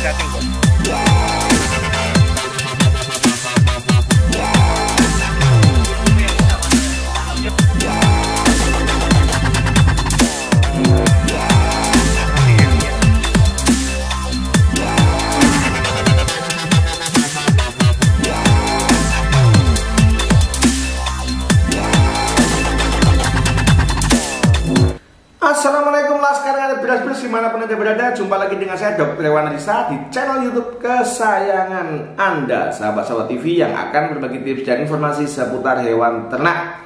cacing bos. Assalamualaikum laskar ada beras-beras dimanapun anda berada. Jumpa lagi dengan saya Dr. Hewan Adisa di channel YouTube kesayangan anda, sahabat-sahabat TV yang akan berbagi tips dan informasi seputar hewan ternak.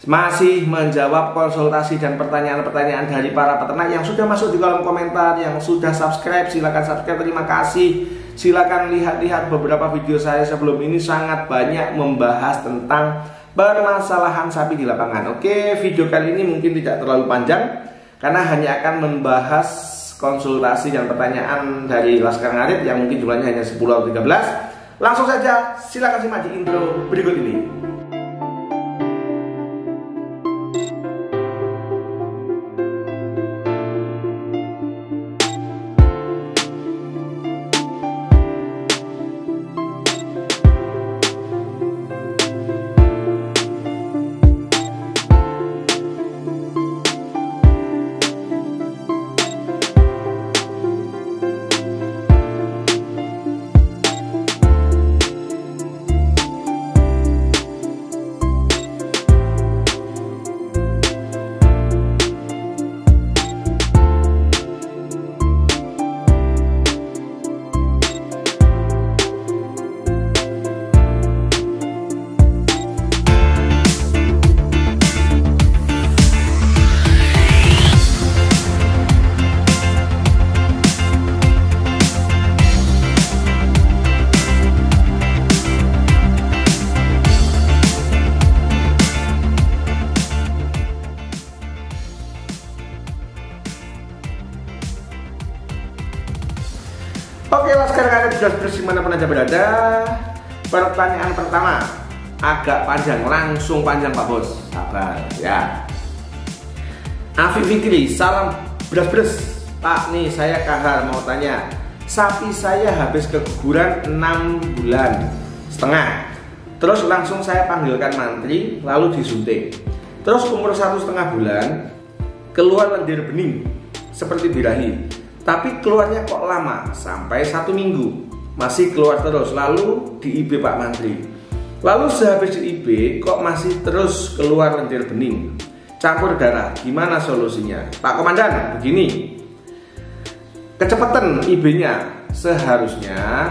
Masih menjawab konsultasi dan pertanyaan-pertanyaan dari para peternak yang sudah masuk di kolom komentar. Yang sudah subscribe, silakan subscribe, terima kasih. Silakan lihat-lihat beberapa video saya sebelum ini, sangat banyak membahas tentang permasalahan sapi di lapangan. Oke, video kali ini mungkin tidak terlalu panjang karena hanya akan membahas konsultasi dan pertanyaan dari Laskar Ngarit yang mungkin jumlahnya hanya 10 atau 13. Langsung saja, silakan simak di intro berikut ini. Oke, Laskar Ngarit beras-beras dimanapun anda berada. Pertanyaan pertama agak panjang, langsung panjang Pak Bos. Sabar ya. Afif Fikri, salam beras-beras. Pak, nih saya Kahar mau tanya. Sapi saya habis keguguran 6,5 bulan. Terus langsung saya panggilkan mantri, lalu disuntik. Terus umur 1,5 bulan keluar lendir bening seperti birahi. Tapi keluarnya kok lama, sampai 1 minggu masih keluar terus. Lalu di IB Pak Mantri. Lalu sehabis di IB kok masih terus keluar lendir bening, campur darah. Gimana solusinya Pak Komandan? Begini, kecepatan IB-nya seharusnya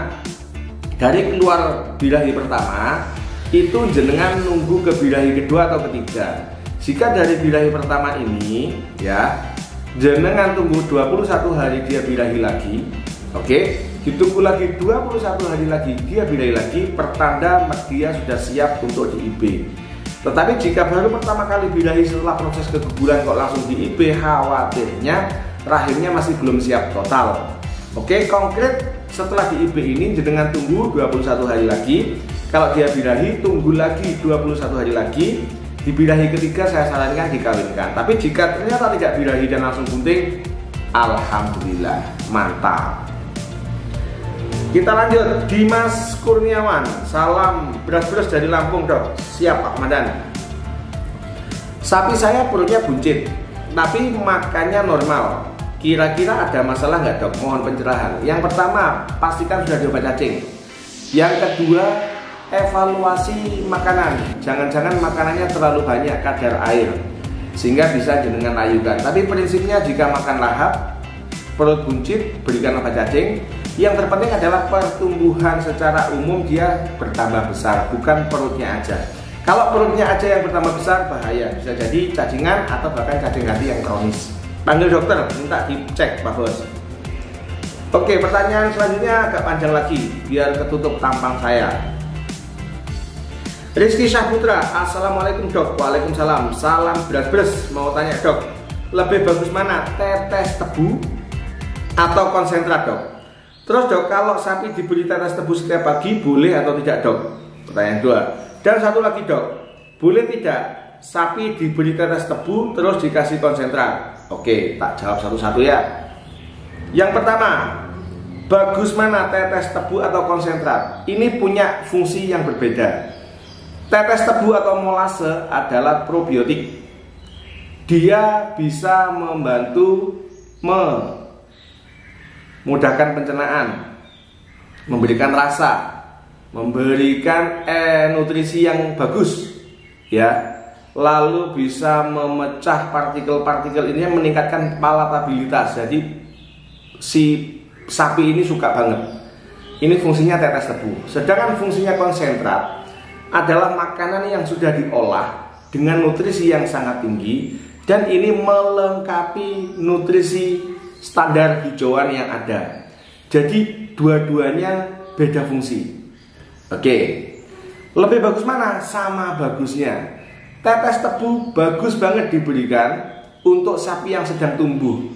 dari keluar birahi pertama itu jenengan nunggu ke birahi kedua atau ketiga. Jika dari birahi pertama ini ya jenengan tunggu 21 hari dia birahi lagi. Oke, ditunggu lagi 21 hari lagi dia birahi lagi, pertanda dia sudah siap untuk di IB. Tetapi jika baru pertama kali birahi setelah proses keguguran kok langsung di IB, khawatirnya rahimnya masih belum siap total. Oke, konkret setelah di IB ini jenengan tunggu 21 hari lagi. Kalau dia birahi tunggu lagi 21 hari lagi. Di birahi ketiga saya sarankan dikawinkan. Tapi jika ternyata tidak birahi dan langsung bunting, alhamdulillah, mantap. Kita lanjut, Dimas Kurniawan, salam beras-beras dari Lampung Dok. Siap Pak Komandan. Sapi saya perutnya buncit, tapi makannya normal. Kira-kira ada masalah nggak Dok? Mohon pencerahan. Yang pertama, pastikan sudah diobat cacing. Yang kedua, evaluasi makanan. Jangan-jangan makanannya terlalu banyak kadar air sehingga bisa jenengan layukan. Tapi prinsipnya jika makan lahap, perut buncit, berikan obat cacing. Yang terpenting adalah pertumbuhan secara umum dia bertambah besar, bukan perutnya aja. Kalau perutnya aja yang bertambah besar bahaya, bisa jadi cacingan atau bahkan cacing hati yang kronis. Panggil dokter, minta dicek Pak Bos. Oke, pertanyaan selanjutnya agak panjang lagi biar ketutup tampang saya. Rizky Syahputra, assalamualaikum Dok. Waalaikumsalam, salam beras-beras. Mau tanya Dok, lebih bagus mana, tetes tebu atau konsentrat Dok? Terus Dok, kalau sapi diberi tetes tebu setiap pagi boleh atau tidak Dok? Pertanyaan kedua. Dan satu lagi Dok, boleh tidak sapi diberi tetes tebu terus dikasih konsentrat? Oke, tak jawab satu-satu ya. Yang pertama, bagus mana tetes tebu atau konsentrat? Ini punya fungsi yang berbeda. Tetes tebu atau molase adalah probiotik. Dia bisa membantu memudahkan pencernaan, memberikan rasa, memberikan nutrisi yang bagus, ya. Lalu bisa memecah partikel-partikel ini, meningkatkan palatabilitas. Jadi si sapi ini suka banget. Ini fungsinya tetes tebu. Sedangkan fungsinya konsentrat adalah makanan yang sudah diolah dengan nutrisi yang sangat tinggi, dan ini melengkapi nutrisi standar hijauan yang ada. Jadi dua-duanya beda fungsi. Oke, lebih bagus mana? Sama bagusnya. Tetes tebu bagus banget diberikan untuk sapi yang sedang tumbuh,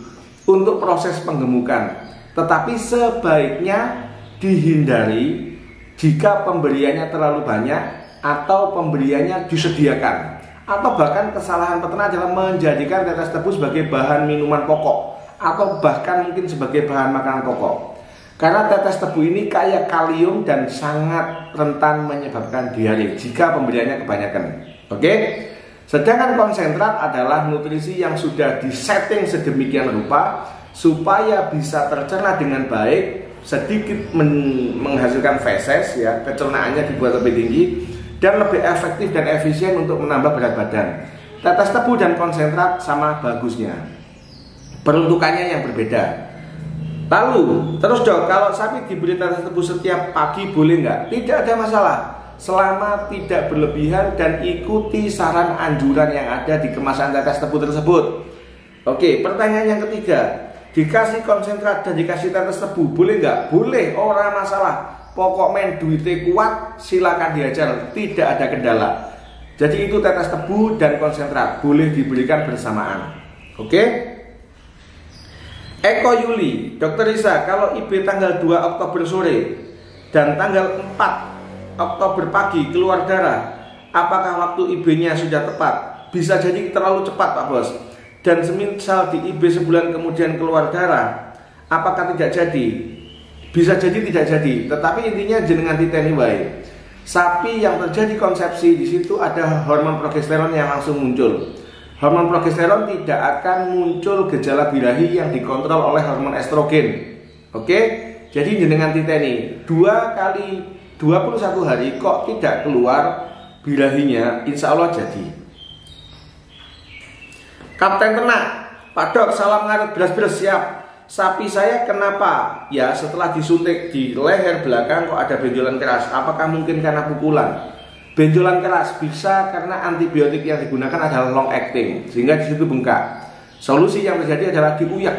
untuk proses penggemukan. Tetapi sebaiknya dihindari jika pemberiannya terlalu banyak atau pemberiannya disediakan. Atau bahkan kesalahan peternak adalah menjadikan tetes tebu sebagai bahan minuman pokok, atau bahkan mungkin sebagai bahan makanan pokok. Karena tetes tebu ini kaya kalium dan sangat rentan menyebabkan diare jika pemberiannya kebanyakan. Oke? Sedangkan konsentrat adalah nutrisi yang sudah disetting sedemikian rupa supaya bisa tercerna dengan baik, sedikit menghasilkan feses, ya, pencernaannya dibuat lebih tinggi dan lebih efektif dan efisien untuk menambah berat badan. Tetes tebu dan konsentrat sama bagusnya, peruntukannya yang berbeda. Lalu, terus dok, kalau sapi diberi tetes tebu setiap pagi boleh nggak? Tidak ada masalah, selama tidak berlebihan dan ikuti saran anjuran yang ada di kemasan tetes tebu tersebut. Oke, pertanyaan yang ketiga, dikasih konsentrat dan dikasih tetes tebu boleh nggak? Boleh, orang masalah. Pokok men duitnya kuat, silakan diajar, tidak ada kendala. Jadi itu tetes tebu dan konsentrat boleh diberikan bersamaan. Oke? Eko Yuli, Dokter Risa, kalau IB tanggal 2 Oktober sore dan tanggal 4 Oktober pagi keluar darah, apakah waktu IB-nya sudah tepat? Bisa jadi terlalu cepat Pak Bos. Dan semisal di IB sebulan kemudian keluar darah, apakah tidak jadi? Bisa jadi tidak jadi, tetapi intinya jenengan titeni wae. Sapi yang terjadi konsepsi di situ ada hormon progesteron yang langsung muncul. Hormon progesteron tidak akan muncul gejala birahi yang dikontrol oleh hormon estrogen. Oke? Jadi jenengan titeni 2 kali 21 hari kok tidak keluar birahinya, insya Allah jadi. Kapten Ternak, Pak Dok, salam ngaret beras-beras, siap. Sapi saya kenapa? Ya, setelah disuntik di leher belakang kok ada benjolan keras. Apakah mungkin karena pukulan? Benjolan keras bisa karena antibiotik yang digunakan adalah long acting, sehingga di situ bengkak. Solusi yang terjadi adalah diuyak.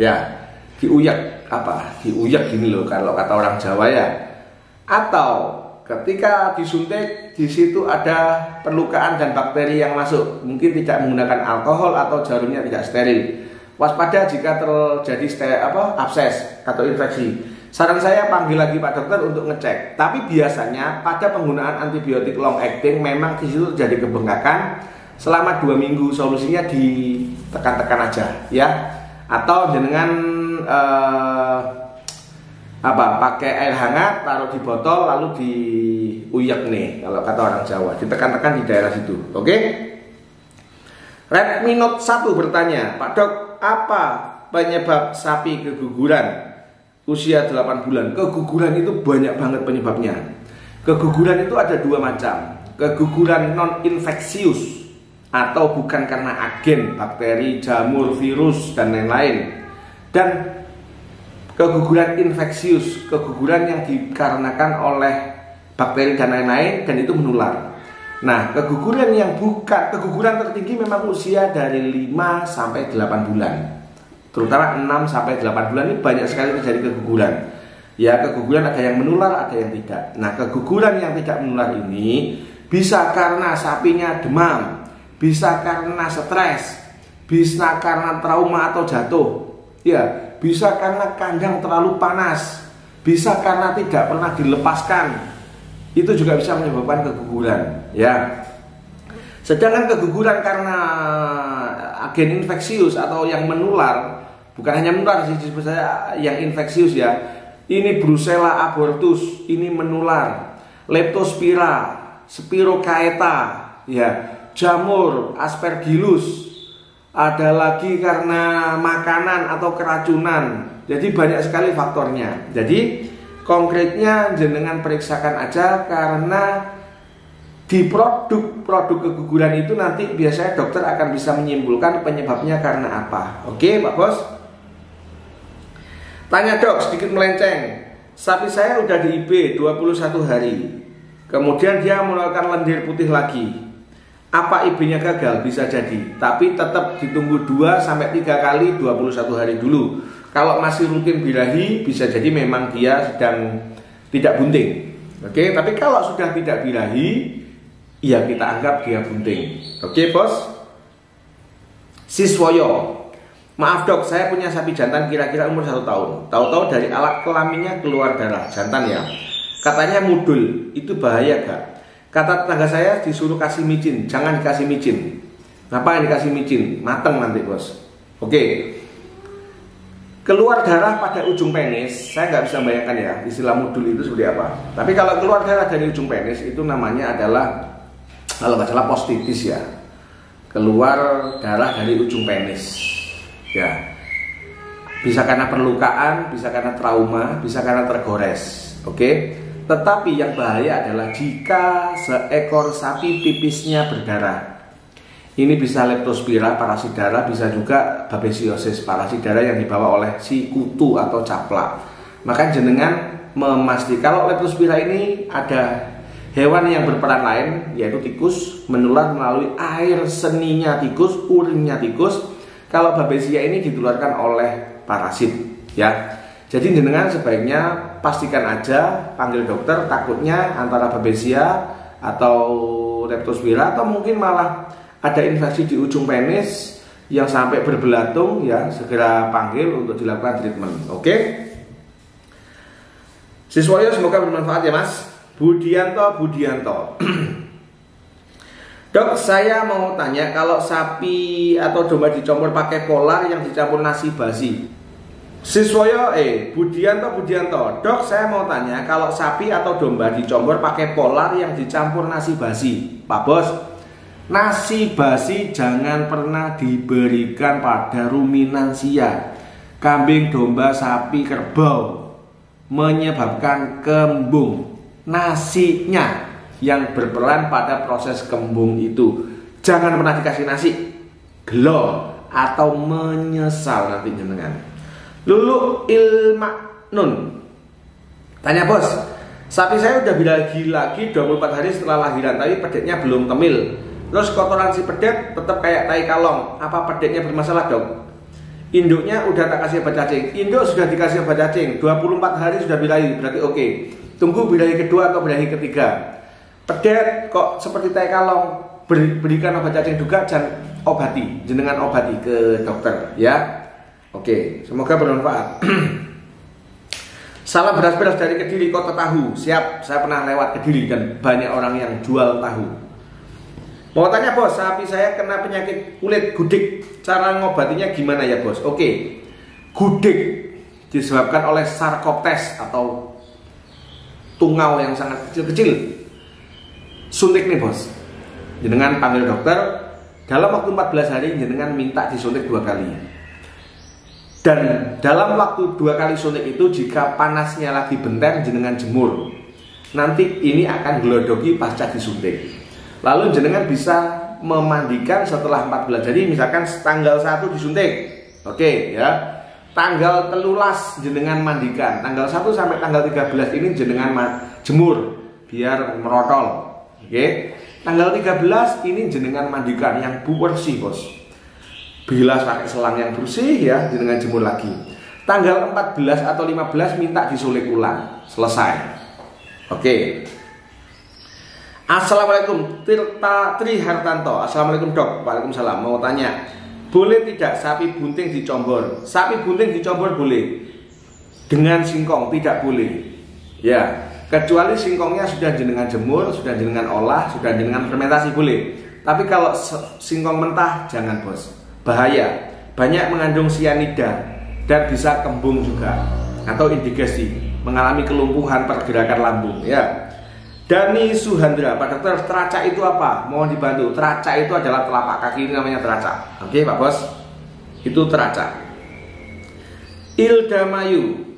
Ya, diuyak apa? Diuyak gini loh kalau kata orang Jawa ya. Atau ketika disuntik di situ ada perlukaan dan bakteri yang masuk, mungkin tidak menggunakan alkohol atau jarumnya tidak steril. Waspada jika terjadi abses atau infeksi. Saran saya panggil lagi Pak Dokter untuk ngecek. Tapi biasanya pada penggunaan antibiotik long acting memang di situ terjadi kebengkakan selama 2 minggu. Solusinya ditekan-tekan aja, ya. Atau dengan pakai air hangat, taruh di botol lalu diuyak nih kalau kata orang Jawa, ditekan-tekan di daerah situ. Oke? Red Minot 1 bertanya, Pak Dok, apa penyebab sapi keguguran usia 8 bulan? Keguguran itu banyak banget penyebabnya. Keguguran itu ada 2 macam. Keguguran non-infeksius atau bukan karena agen, bakteri, jamur, virus, dan lain-lain. Dan keguguran infeksius, keguguran yang dikarenakan oleh bakteri dan lain-lain dan itu menular. Nah, keguguran tertinggi memang usia dari 5 sampai 8 bulan. Terutama 6 sampai 8 bulan ini banyak sekali terjadi keguguran. Ya, keguguran ada yang menular, ada yang tidak. Nah, keguguran yang tidak menular ini bisa karena sapinya demam, bisa karena stres, bisa karena trauma atau jatuh. Ya, bisa karena kandang terlalu panas, bisa karena tidak pernah dilepaskan. Itu juga bisa menyebabkan keguguran, ya. Sedangkan keguguran karena agen infeksius atau yang menular bukan hanya menular sih, disebut saya yang infeksius ya. Ini Brucella abortus, ini menular. Leptospira, Spirochaeta, ya, jamur, Aspergillus. Ada lagi karena makanan atau keracunan. Jadi banyak sekali faktornya. Jadi konkretnya jenengan periksakan aja, karena di produk keguguran itu nanti biasanya dokter akan bisa menyimpulkan penyebabnya karena apa. Oke Pak Bos? Tanya dok, sedikit melenceng. Sapi saya udah di IB 21 hari. Kemudian dia mengeluarkan lendir putih lagi. Apa IB-nya gagal? Bisa jadi. Tapi tetap ditunggu 2-3 kali 21 hari dulu. Kalau masih rutin birahi, bisa jadi memang dia sedang tidak bunting. Oke, tapi kalau sudah tidak birahi, ya kita anggap dia bunting. Oke bos? Siswoyo, maaf dok, saya punya sapi jantan kira-kira umur 1 tahun. Tahu-tahu dari alat kelaminnya keluar darah, jantan ya. Katanya mudul, itu bahaya gak? Kata tetangga saya disuruh kasih micin, jangan dikasih micin. Ngapain dikasih micin? Mateng nanti bos. Oke. Keluar darah pada ujung penis, saya nggak bisa bayangkan ya istilah mudul itu seperti apa. Tapi kalau keluar darah dari ujung penis itu namanya adalah, kalau nggak salah, postitis ya. Keluar darah dari ujung penis, ya. Bisa karena perlukaan, bisa karena trauma, bisa karena tergores. Oke. Tetapi yang bahaya adalah jika seekor sapi pipisnya berdarah. Ini bisa leptospira, parasit darah, bisa juga babesiosis, parasit darah yang dibawa oleh si kutu atau caplak. Maka jenengan memastikan kalau leptospira ini ada hewan yang berperan lain, yaitu tikus, menular melalui air seninya tikus, urinnya tikus. Kalau babesia ini ditularkan oleh parasit, ya. Jadi jenengan sebaiknya pastikan aja, panggil dokter, takutnya antara babesia atau leptospira, atau mungkin malah ada infeksi di ujung penis yang sampai berbelatung, ya, segera panggil untuk dilakukan treatment. Oke? Siswoyo, semoga bermanfaat ya Mas. Budianto. Dok, saya mau tanya, kalau sapi atau domba dicampur pakai polar yang dicampur nasi basi. Siswoyo, Budianto. Dok, saya mau tanya, kalau sapi atau domba dicampur pakai polar yang dicampur nasi basi. Pak Bos, nasi basi jangan pernah diberikan pada ruminansia, kambing, domba, sapi, kerbau, menyebabkan kembung. Nasinya yang berperan pada proses kembung itu. Jangan pernah dikasih nasi, gelo atau menyesal nanti jenengan. Lulu Ilmaknun, tanya bos, sapi saya udah birahi lagi 24 hari setelah lahiran, tapi pedetnya belum temil. Terus kotoran si pedet tetap kayak tai kalong. Apa pedetnya bermasalah dok? Induknya udah tak kasih obat cacing. Induk sudah dikasih obat cacing, 24 hari sudah birahi, berarti oke. Tunggu birahi kedua atau birahi ketiga. Pedet kok seperti tai kalong, berikan obat cacing juga, dan obati, jenengan obati ke dokter ya. Oke, semoga bermanfaat. Salam beras-beras dari Kediri, Kota Tahu. Siap, saya pernah lewat Kediri dan banyak orang yang jual tahu. Mau tanya bos, sapi saya kena penyakit kulit gudik. Cara ngobatinya gimana ya bos? Oke, gudik disebabkan oleh Sarcoptes atau tungau yang sangat kecil-kecil. Suntik nih bos. Jenengan panggil dokter. Dalam waktu 14 hari jenengan minta disuntik 2 kali. Dan dalam waktu 2 kali suntik itu, jika panasnya lagi bentar, jenengan jemur. Nanti ini akan gelodogi pasca disuntik. Lalu jenengan bisa memandikan setelah 14 hari. Misalkan tanggal 1 disuntik, oke ya. Tanggal 13 jenengan mandikan. Tanggal 1 sampai tanggal 13 ini jenengan jemur biar merotol. Oke. Tanggal 13 ini jenengan mandikan yang bersih bos. Bilas pakai selang yang bersih ya, jenengan jemur lagi. Tanggal 14 atau 15 minta disulik ulang. Selesai. Oke. Assalamualaikum, Tirta Tri Hartanto. Assalamualaikum dok. Waalaikumsalam. Mau tanya, boleh tidak sapi bunting dicombor? Sapi bunting dicombor boleh, dengan singkong tidak boleh. Ya, kecuali singkongnya sudah jenengan jemur, sudah jenengan olah, sudah jenengan fermentasi boleh. Tapi kalau singkong mentah jangan bos. Bahaya, banyak mengandung sianida. dan bisa kembung juga atau indigesti, mengalami kelumpuhan pergerakan lambung ya. Dani Suhandra, Pak Dokter, teracak itu apa? Mohon dibantu. Teracak itu adalah telapak kaki, ini namanya teracak. Oke Pak Bos, itu teracak. Ilda Mayu,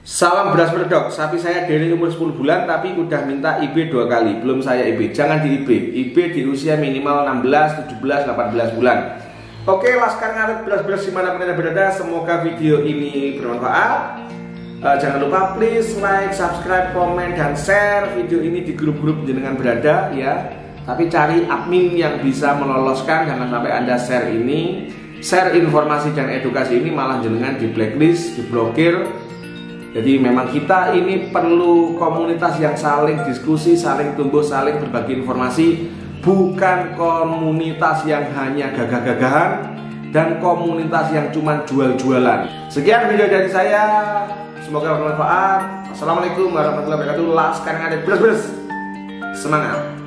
salam beras berdok. Sapi saya dari umur 10 bulan tapi udah minta IB 2 kali. Belum saya IB, jangan di IB. IB di usia minimal 16, 17, 18 bulan. Oke, Laskar Ngarit beras-beras dimanapun Anda berada, semoga video ini bermanfaat. Jangan lupa please like, subscribe, komen, dan share video ini di grup-grup jenengan berada ya. Tapi cari admin yang bisa meloloskan, jangan sampai Anda share ini, share informasi dan edukasi ini malah jenengan di blacklist, diblokir. Jadi memang kita ini perlu komunitas yang saling diskusi, saling tumbuh, saling berbagi informasi, bukan komunitas yang hanya gagah-gagahan dan komunitas yang cuma jual-jualan. Sekian video dari saya. Semoga bermanfaat. Assalamualaikum warahmatullahi wabarakatuh. Laskar Ngarit beres-beres. Semangat.